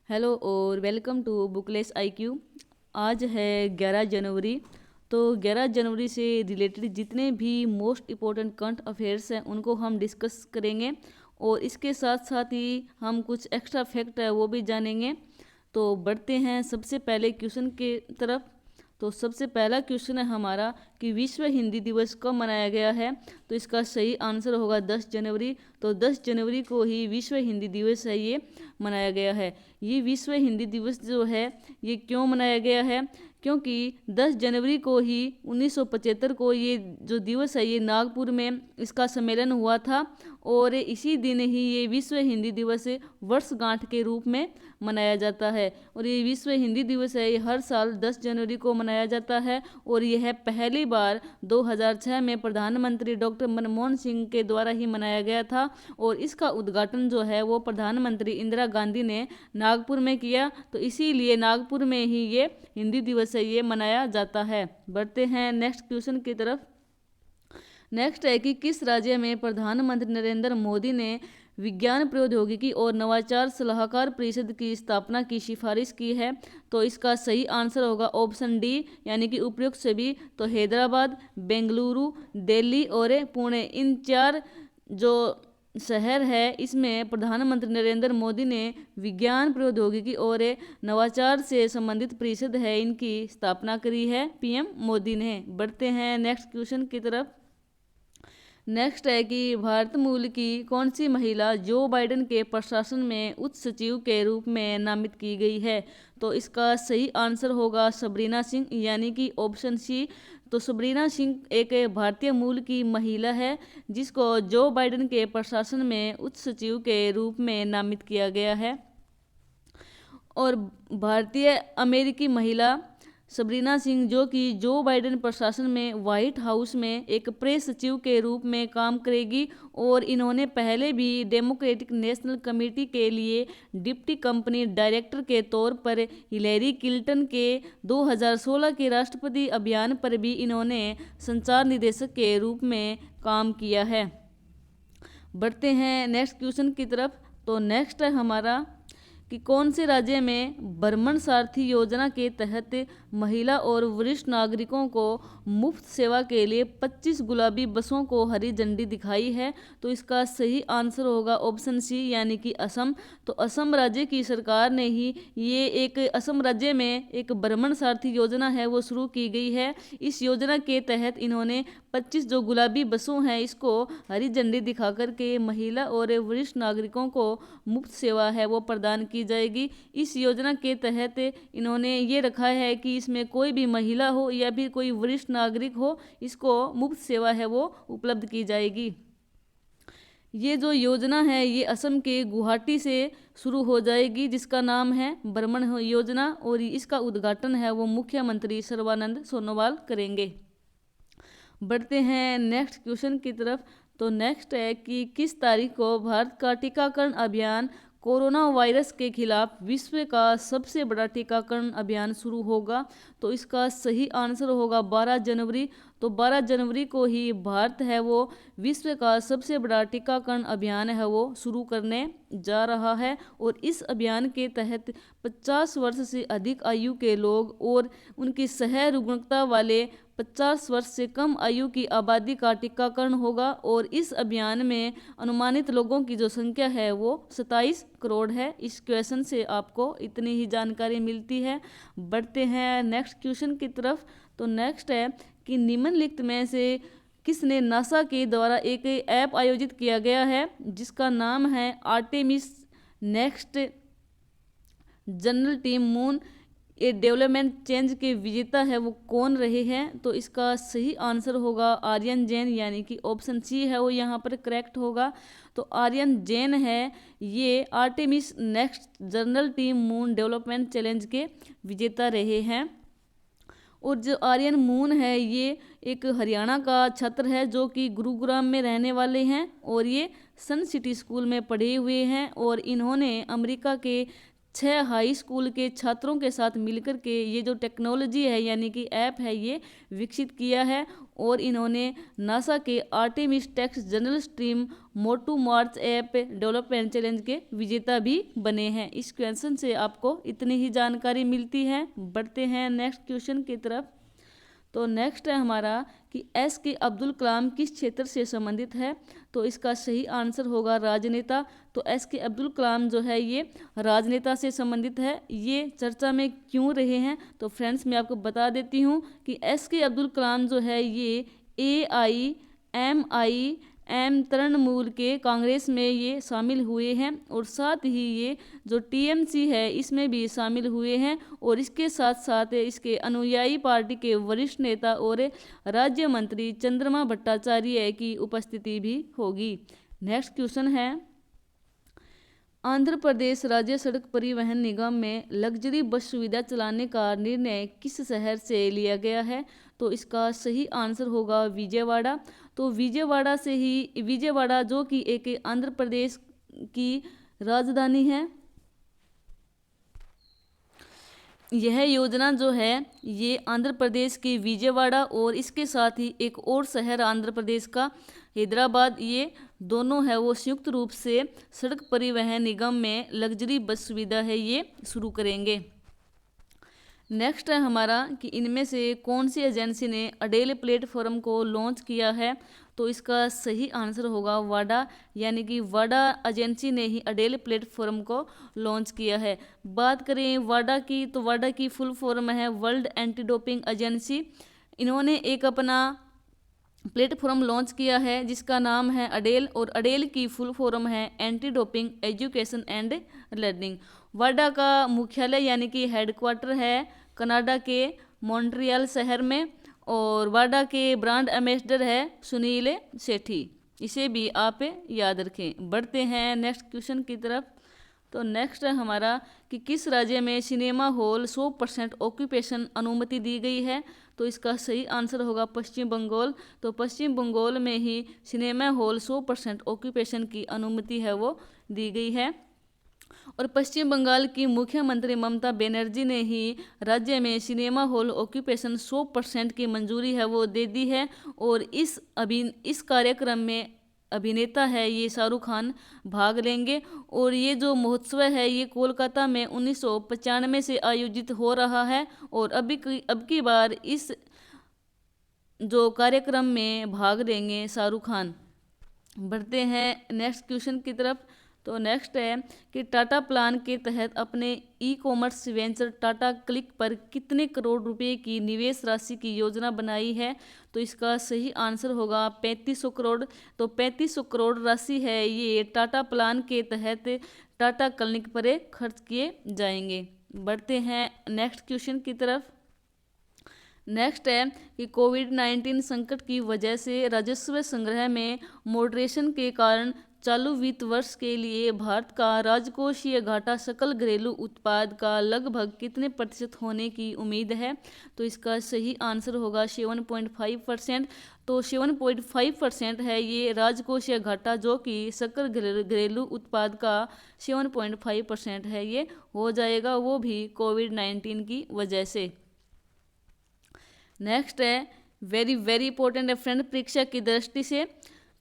Hello और welcome to booklets IQ. आज है 11 जनवरी। तो 11 जनवरी से रिलेटेड जितने भी मोस्ट इम्पोर्टेंट करंट अफेयर्स हैं उनको हम डिस्कस करेंगे और इसके साथ साथ ही हम कुछ एक्स्ट्रा फैक्ट है वो भी जानेंगे। तो बढ़ते हैं सबसे पहले क्वेश्चन के तरफ। तो सबसे पहला क्वेश्चन है हमारा कि विश्व हिंदी दिवस कब मनाया गया है। तो इसका सही आंसर होगा 10 जनवरी। तो 10 जनवरी को ही विश्व हिंदी दिवस है ये मनाया गया है। ये विश्व हिंदी दिवस जो है ये क्यों मनाया गया है, क्योंकि 10 जनवरी को ही 1975 को ये जो दिवस है ये नागपुर में इसका सम्मेलन हुआ था और इसी दिन ही ये विश्व हिंदी दिवस वर्षगांठ के रूप में मनाया जाता है। और ये विश्व हिंदी दिवस है ये हर साल 10 जनवरी को मनाया जाता है और यह पहली बार 2006 में प्रधानमंत्री डॉक्टर मनमोहन सिंह के द्वारा ही मनाया गया था और इसका उद्घाटन जो है वो प्रधानमंत्री इंदिरा गांधी ने नागपुर में किया। तो इसीलिए नागपुर में ही ये हिंदी दिवस है ये मनाया जाता है। बढ़ते हैं नेक्स्ट क्वेश्चन की तरफ। नेक्स्ट है कि किस राज्य में प्रधानमंत्री नरेंद्र मोदी ने विज्ञान प्रौद्योगिकी और नवाचार सलाहकार परिषद की स्थापना की सिफारिश की है। तो इसका सही आंसर होगा ऑप्शन डी यानी कि उपयुक्त सभी। तो हैदराबाद, बेंगलुरु, दिल्ली और पुणे, इन चार जो शहर है इसमें प्रधानमंत्री नरेंद्र मोदी ने विज्ञान प्रौद्योगिकी और नवाचार से संबंधित परिषद है इनकी स्थापना करी है पीएम मोदी ने। बढ़ते हैं नेक्स्ट क्वेश्चन की तरफ। नेक्स्ट है कि भारत मूल की कौन सी महिला जो बाइडेन के प्रशासन में उच्च सचिव के रूप में नामित की गई है। तो इसका सही आंसर होगा सबरीना सिंह यानी कि ऑप्शन सी। तो सबरीना सिंह एक भारतीय मूल की महिला है जिसको जो बाइडेन के प्रशासन में उच्च सचिव के रूप में नामित किया गया है। और भारतीय अमेरिकी महिला सबरीना सिंह जो कि जो बाइडेन प्रशासन में व्हाइट हाउस में एक प्रेस सचिव के रूप में काम करेगी और इन्होंने पहले भी डेमोक्रेटिक नेशनल कमेटी के लिए डिप्टी कंपनी डायरेक्टर के तौर पर हिलेरी क्लिंटन के 2016 के राष्ट्रपति अभियान पर भी इन्होंने संचार निदेशक के रूप में काम किया है। बढ़ते हैं नेक्स्ट क्वेश्चन की तरफ। तो नेक्स्ट है हमारा कि कौन से राज्य में भ्रमण सारथी योजना के तहत महिला और वरिष्ठ नागरिकों को मुफ्त सेवा के लिए 25 गुलाबी बसों को हरी झंडी दिखाई है। तो इसका सही आंसर होगा ऑप्शन सी यानी कि असम। तो असम राज्य की सरकार ने ही ये एक असम राज्य में एक भ्रमण सारथी योजना है वो शुरू की गई है। इस योजना के तहत इन्होंने 25 जो गुलाबी बसों हैं इसको हरी झंडी दिखा करके महिला और वरिष्ठ नागरिकों को मुफ्त सेवा है वो प्रदान की जाएगी। इस योजना के तहत इन्होंने ये रखा है कि इसमें कोई भी महिला हो या फिर कोई वरिष्ठ नागरिक हो इसको मुफ्त सेवा है वो उपलब्ध की जाएगी। ये जो योजना है ये असम के गुवाहाटी से शुरू हो जाएगी जिसका नाम है भ्रमण योजना और इसका उद्घाटन है वो मुख्यमंत्री सर्बानंद सोनोवाल करेंगे। बढ़ते हैं नेक्स्ट क्वेश्चन की तरफ। तो नेक्स्ट है कि किस तारीख को भारत का टीकाकरण अभियान कोरोना वायरस के खिलाफ विश्व का सबसे बड़ा टीकाकरण अभियान शुरू होगा। तो इसका सही आंसर होगा 12 जनवरी। तो 12 जनवरी को ही भारत है वो विश्व का सबसे बड़ा टीकाकरण अभियान है वो शुरू करने जा रहा है और इस अभियान के तहत 50 वर्ष से अधिक आयु के लोग और उनकी सह रुग्णता वाले 50 वर्ष से कम आयु की आबादी का टीकाकरण होगा और इस अभियान में अनुमानित लोगों की जो संख्या है वो 27 करोड़ है। इस क्वेश्चन से आपको इतनी ही जानकारी मिलती है। बढ़ते हैं नेक्स्ट क्वेश्चन की तरफ। तो नेक्स्ट है कि निम्नलिखित में से किसने नासा के द्वारा एक ऐप आयोजित किया गया है जिसका नाम है Artemis next general team moon ये डेवलपमेंट चेंज के विजेता है वो कौन रहे हैं। तो इसका सही आंसर होगा आर्यन जैन यानी कि ऑप्शन सी है वो यहाँ पर करेक्ट होगा। तो आर्यन जैन है ये Artemis next general team moon development challenge के विजेता रहे हैं। और जो आर्यन मून है ये एक हरियाणा का छात्र है जो कि गुरुग्राम में रहने वाले हैं और ये सन सिटी स्कूल में पढ़े हुए हैं और इन्होंने अमेरिका के 6 हाई स्कूल के छात्रों के साथ मिलकर के ये जो टेक्नोलॉजी है यानी कि ऐप है ये विकसित किया है। और इन्होंने नासा के आर्टेमिस टेक्स जनरल स्ट्रीम मोटू मार्च ऐप डेवलपमेंट चैलेंज के विजेता भी बने हैं। इस क्वेश्चन से आपको इतनी ही जानकारी मिलती है। बढ़ते हैं नेक्स्ट क्वेश्चन की तरफ। तो नेक्स्ट है हमारा कि एस के अब्दुल कलाम किस क्षेत्र से संबंधित है। तो इसका सही आंसर होगा राजनेता। तो एस के अब्दुल कलाम जो है ये राजनेता से संबंधित है। ये चर्चा में क्यों रहे हैं तो फ्रेंड्स मैं आपको बता देती हूँ कि एस के अब्दुल कलाम जो है ये AIMIM तृणमूल के कांग्रेस में ये शामिल हुए हैं और साथ ही ये जो TMC है इसमें भी शामिल हुए हैं। और इसके साथ साथ इसके अनुयायी पार्टी के वरिष्ठ नेता और राज्य मंत्री चंद्रमा भट्टाचार्य की उपस्थिति भी होगी। नेक्स्ट क्वेश्चन है, आंध्र प्रदेश राज्य सड़क परिवहन निगम में लग्जरी बस सुविधा चलाने का निर्णय किस शहर से लिया गया है। तो इसका सही आंसर होगा विजयवाड़ा। तो विजयवाड़ा जो कि एक आंध्र प्रदेश की राजधानी है। यह योजना जो है ये आंध्र प्रदेश के विजयवाड़ा और इसके साथ ही एक और शहर आंध्र प्रदेश का हैदराबाद, ये दोनों है वो संयुक्त रूप से सड़क परिवहन निगम में लग्जरी बस सुविधा है ये शुरू करेंगे। नेक्स्ट है हमारा कि इनमें से कौन सी एजेंसी ने अडेल प्लेटफॉर्म को लॉन्च किया है। तो इसका सही आंसर होगा वाडा, यानी कि वाडा एजेंसी ने ही अडेल प्लेटफॉर्म को लॉन्च किया है। बात करें वाडा की तो वाडा की फुल फॉर्म है वर्ल्ड एंटी डोपिंग एजेंसी। इन्होंने एक अपना प्लेटफॉर्म लॉन्च किया है जिसका नाम है अडेल और अडेल की फुल फॉर्म है anti doping education and learning. वाडा का मुख्यालय यानी कि हेडक्वार्टर है कनाडा के मॉन्ट्रियल शहर में और वाडा के ब्रांड एम्बेसडर है सुनील सेठी। इसे भी आप याद रखें। बढ़ते हैं नेक्स्ट क्वेश्चन की तरफ। तो नेक्स्ट है हमारा कि किस राज्य में सिनेमा हॉल 100% ऑक्यूपेशन अनुमति दी गई है। तो इसका सही आंसर होगा पश्चिम बंगाल। तो पश्चिम बंगाल में ही सिनेमा हॉल 100% ऑक्यूपेशन की अनुमति है वो दी गई है। और पश्चिम बंगाल की मुख्यमंत्री ममता बनर्जी ने ही राज्य में सिनेमा हॉल ऑक्यूपेशन 100% की मंजूरी है वो दे दी है। और इस कार्यक्रम में अभिनेता है ये शाहरुख खान भाग लेंगे। और ये जो महोत्सव है ये कोलकाता में 1995 से आयोजित हो रहा है और अब की बार इस जो कार्यक्रम में भाग लेंगे शाहरुख खान। बढ़ते हैं नेक्स्ट क्वेश्चन की तरफ। तो नेक्स्ट है कि टाटा प्लान के तहत अपने ई-कॉमर्स वेंचर टाटा क्लिक पर कितने करोड़ रुपए की निवेश राशि की योजना बनाई है। तो इसका सही आंसर होगा 3500 करोड़। तो 3500 करोड़ राशि है ये टाटा प्लान के तहत टाटा क्लिक पर खर्च किए जाएंगे। बढ़ते हैं नेक्स्ट क्वेश्चन की तरफ। नेक्स्ट है कि कोविड-19 संकट की वजह से राजस्व संग्रह में मॉडरेशन के कारण चालू वित्त वर्ष के लिए भारत का राजकोषीय घाटा सकल घरेलू उत्पाद का लगभग कितने प्रतिशत होने की उम्मीद है। तो इसका सही आंसर होगा 7.5%। तो 7.5% है ये राजकोषीय घाटा जो कि सकल घरेलू उत्पाद का 7.5% है ये हो जाएगा, वो भी कोविड-19 की वजह से। नेक्स्ट है वेरी इंपॉर्टेंट है फ्रेंड परीक्षा की दृष्टि से।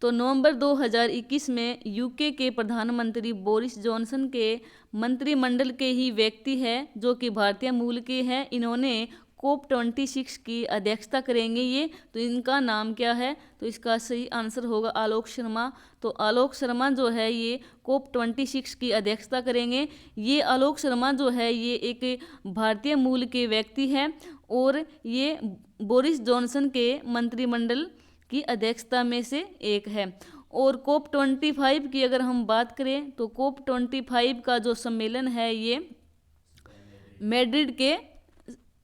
तो नवंबर 2021 में यूके के प्रधानमंत्री बोरिस जॉनसन के मंत्रिमंडल के ही व्यक्ति है जो कि भारतीय मूल के हैं। इन्होंने COP26 की अध्यक्षता करेंगे ये। तो इनका नाम क्या है। तो इसका सही आंसर होगा आलोक शर्मा। तो आलोक शर्मा जो है ये COP26 की अध्यक्षता करेंगे। ये आलोक शर्मा जो है ये एक भारतीय मूल के व्यक्ति हैं और ये बोरिस जॉनसन के मंत्रिमंडल की अध्यक्षता में से एक है। और COP25 की अगर हम बात करें तो COP25 का जो सम्मेलन है ये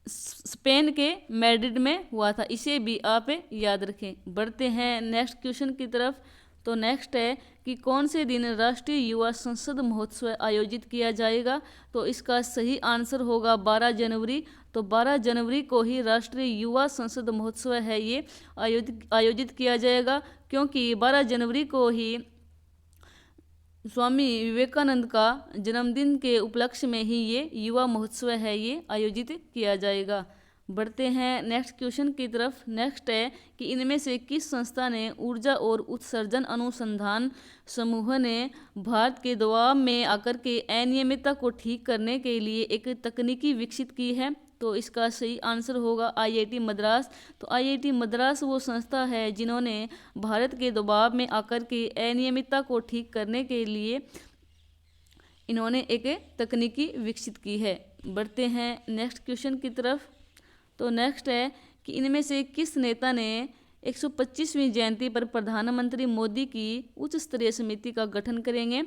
स्पेन के मैड्रिड में हुआ था। इसे भी आप याद रखें। बढ़ते हैं नेक्स्ट क्वेश्चन की तरफ। तो नेक्स्ट है कि कौन से दिन राष्ट्रीय युवा संसद महोत्सव आयोजित किया जाएगा। तो इसका सही आंसर होगा 12 जनवरी। तो 12 जनवरी को ही राष्ट्रीय युवा संसद महोत्सव है ये आयोजित किया जाएगा, क्योंकि 12 जनवरी को ही स्वामी विवेकानंद का जन्मदिन के उपलक्ष्य में ही ये युवा महोत्सव है ये आयोजित किया जाएगा। बढ़ते हैं नेक्स्ट क्वेश्चन की तरफ। नेक्स्ट है कि इनमें से किस संस्था ने ऊर्जा और उत्सर्जन अनुसंधान समूह ने भारत के दबाव में आकर के अनियमितता को ठीक करने के लिए एक तकनीकी विकसित की है? तो इसका सही आंसर होगा IIT मद्रास। तो IIT मद्रास वो संस्था है जिन्होंने भारत के दबाव में आकर के अनियमितता को ठीक करने के लिए इन्होंने एक तकनीकी विकसित की है। बढ़ते हैं नेक्स्ट क्वेश्चन की तरफ। तो नेक्स्ट है कि इनमें से किस नेता ने 125वीं जयंती पर प्रधानमंत्री मोदी की उच्च स्तरीय समिति का गठन करेंगे?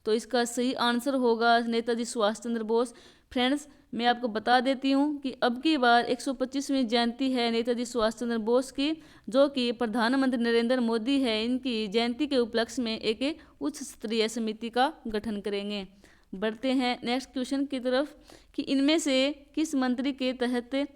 तो इसका सही आंसर होगा नेताजी सुभाष चंद्र बोस। फ्रेंड्स, मैं आपको बता देती हूँ कि अब की बार 125वीं जयंती है नेताजी सुभाष चंद्र बोस की, जो कि प्रधानमंत्री नरेंद्र मोदी है इनकी जयंती के उपलक्ष्य में एक उच्च स्तरीय समिति का गठन करेंगे। बढ़ते हैं नेक्स्ट क्वेश्चन की तरफ कि इनमें से किस मंत्री के तहत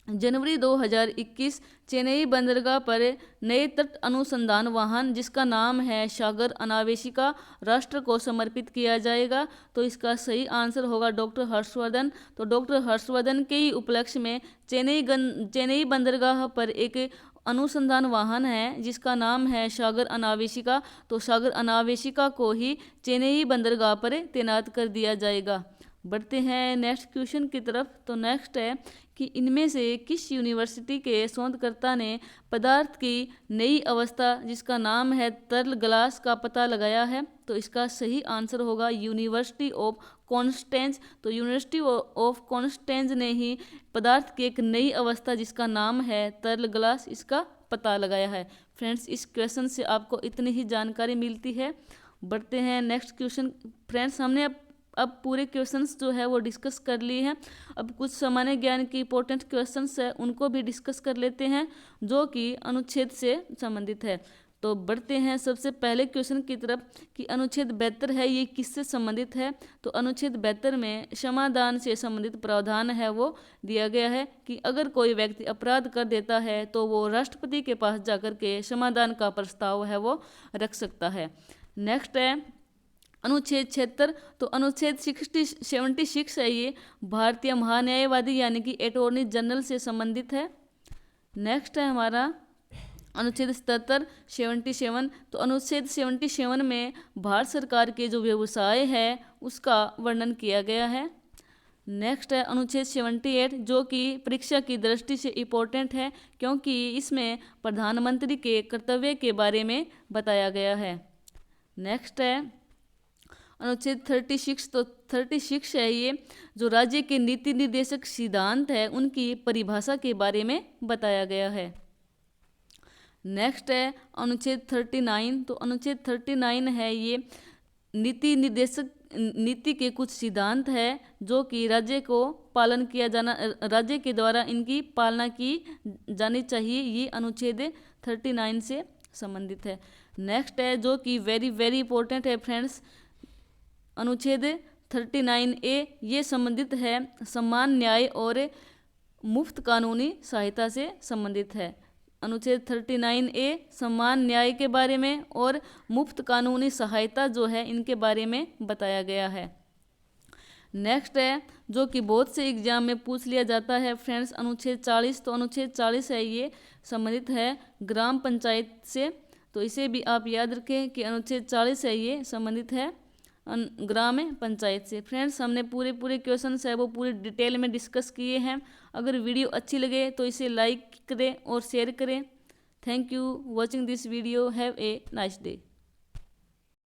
जनवरी 2021 चेन्नई बंदरगाह पर नए तट अनुसंधान वाहन जिसका नाम है सागर अनावेशिका राष्ट्र को समर्पित किया जाएगा? तो इसका सही आंसर होगा डॉक्टर हर्षवर्धन। तो डॉक्टर हर्षवर्धन के ही उपलक्ष्य में चेन्नई बंदरगाह पर एक अनुसंधान वाहन है जिसका नाम है सागर अनावेशिका। तो सागर अनावेशिका को ही चेन्नई बंदरगाह पर तैनात कर दिया जाएगा। बढ़ते हैं नेक्स्ट क्वेश्चन की तरफ। तो नेक्स्ट है कि इनमें से किस यूनिवर्सिटी के शोधकर्ता ने पदार्थ की नई अवस्था जिसका नाम है तरल ग्लास का पता लगाया है? तो इसका सही आंसर होगा यूनिवर्सिटी ऑफ कॉन्स्टेंज। तो यूनिवर्सिटी ऑफ कॉन्स्टेंज ने ही पदार्थ की एक नई अवस्था जिसका नाम है तरल ग्लास इसका पता लगाया है। फ्रेंड्स, इस क्वेश्चन से आपको इतनी ही जानकारी मिलती है। बढ़ते हैं नेक्स्ट क्वेश्चन। फ्रेंड्स, हमने अब पूरे क्वेश्चंस जो है वो डिस्कस कर लिए हैं। अब कुछ सामान्य ज्ञान के इंपॉर्टेंट क्वेश्चंस है उनको भी डिस्कस कर लेते हैं जो कि अनुच्छेद से संबंधित है। तो बढ़ते हैं सबसे पहले क्वेश्चन की तरफ कि अनुच्छेद 72 है ये किससे संबंधित है? तो अनुच्छेद 72 में क्षमादान से संबंधित प्रावधान है वो दिया गया है कि अगर कोई व्यक्ति अपराध कर देता है तो वो राष्ट्रपति के पास जाकर के क्षमादान का प्रस्ताव है वो रख सकता है। नेक्स्ट है अनुच्छेद 76। तो अनुच्छेद 76 है ये भारतीय महान्यायवादी यानी कि अटॉर्नी जनरल से संबंधित है। नेक्स्ट है हमारा अनुच्छेद 77। तो अनुच्छेद 77 में भारत सरकार के जो व्यवसाय है उसका वर्णन किया गया है। नेक्स्ट है अनुच्छेद 78 जो कि परीक्षा की दृष्टि से इम्पोर्टेंट है क्योंकि इसमें प्रधानमंत्री के कर्तव्य के बारे में बताया गया है। नेक्स्ट है अनुच्छेद 36। तो 36 है ये जो राज्य के नीति निर्देशक सिद्धांत है उनकी परिभाषा के बारे में बताया गया है। नेक्स्ट है अनुच्छेद 39। तो अनुच्छेद 39 है ये नीति के कुछ सिद्धांत है जो कि राज्य के द्वारा इनकी पालना की जानी चाहिए। ये अनुच्छेद 39 से संबंधित है। नेक्स्ट है जो कि वेरी वेरी इंपॉर्टेंट है फ्रेंड्स, अनुच्छेद 39A ये संबंधित है समान न्याय और मुफ्त कानूनी सहायता से संबंधित है। अनुच्छेद 39A समान न्याय के बारे में और मुफ्त कानूनी सहायता जो है इनके बारे में बताया गया है। नेक्स्ट है जो कि बहुत से एग्जाम में पूछ लिया जाता है फ्रेंड्स अनुच्छेद 40। तो अनुच्छेद 40 है ये संबंधित है ग्राम पंचायत से। तो इसे भी आप याद रखें कि अनुच्छेद 40 है ये संबंधित है ग्राम पंचायत से। फ्रेंड्स, हमने पूरे क्वेश्चन है वो पूरी डिटेल में डिस्कस किए हैं। अगर वीडियो अच्छी लगे तो इसे लाइक करें और शेयर करें। Thank you watching this video. Have a nice day.